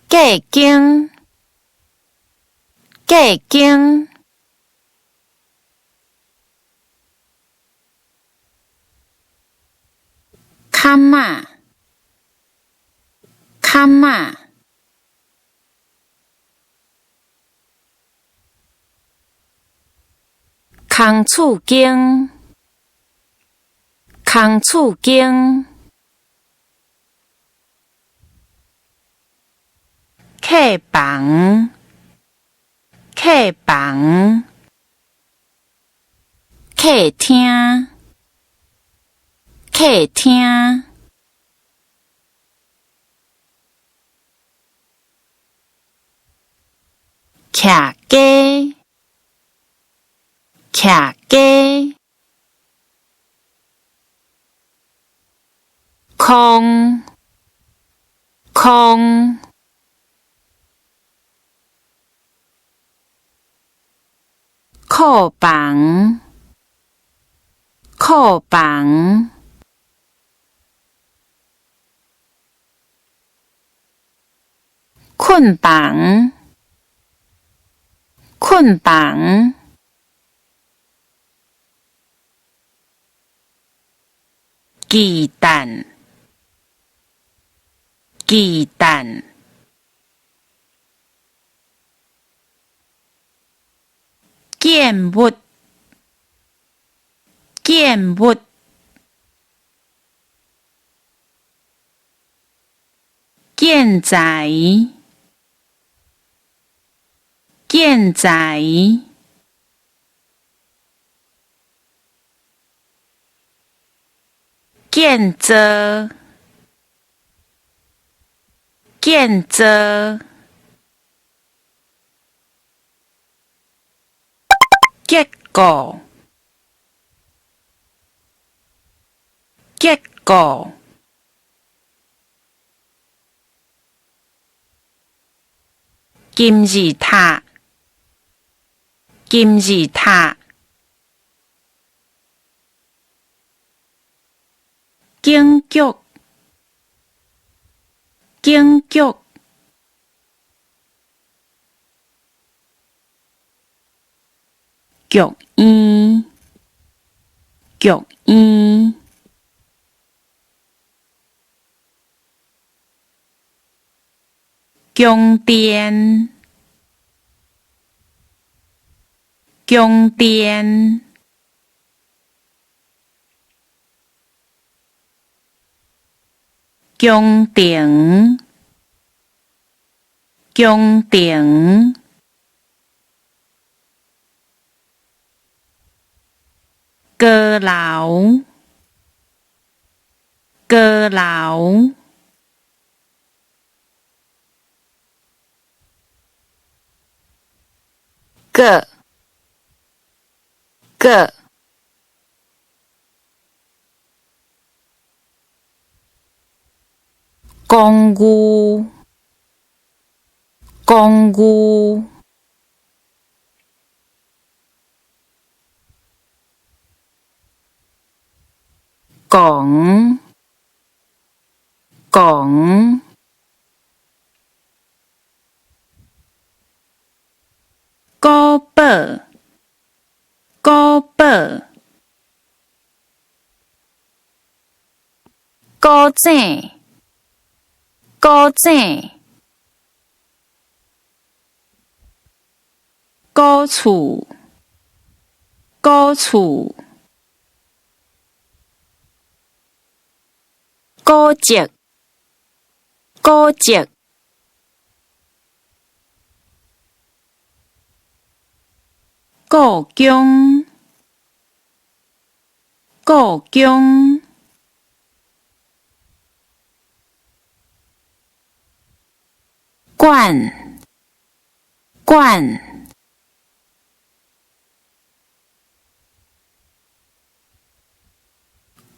隔间，隔间。卡嘛，卡嘛。空厝间，空厝间。客房，客房。客厅，客厅。徛家，徛家。空，空。库房，库房。困房，困房。鸡蛋，鸡蛋。建物，建物。建材，建材。建造，建造。结果，结果。金字塔，金字塔。警局，警局。剧院，剧院。宫殿，宫殿。宫廷，宫廷。阁楼，阁楼。个，个。公寓，公寓。讲，讲。古堡，古堡。古井，古井。古厝，古厝。古迹，古迹。故宫，故宫。馆，馆。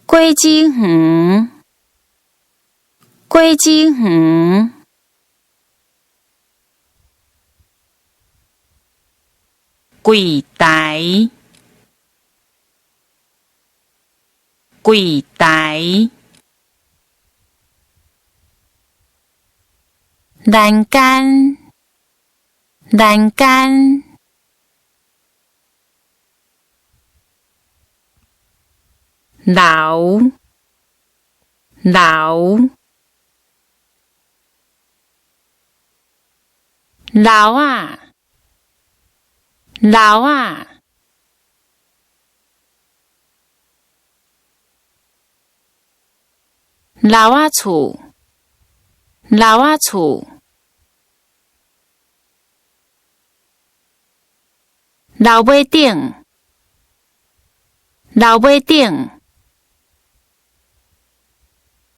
果子园，果子园。柜台，柜台。栏杆，栏杆。楼，楼。楼啊，楼啊。楼仔厝，楼仔厝。楼尾顶，楼尾顶。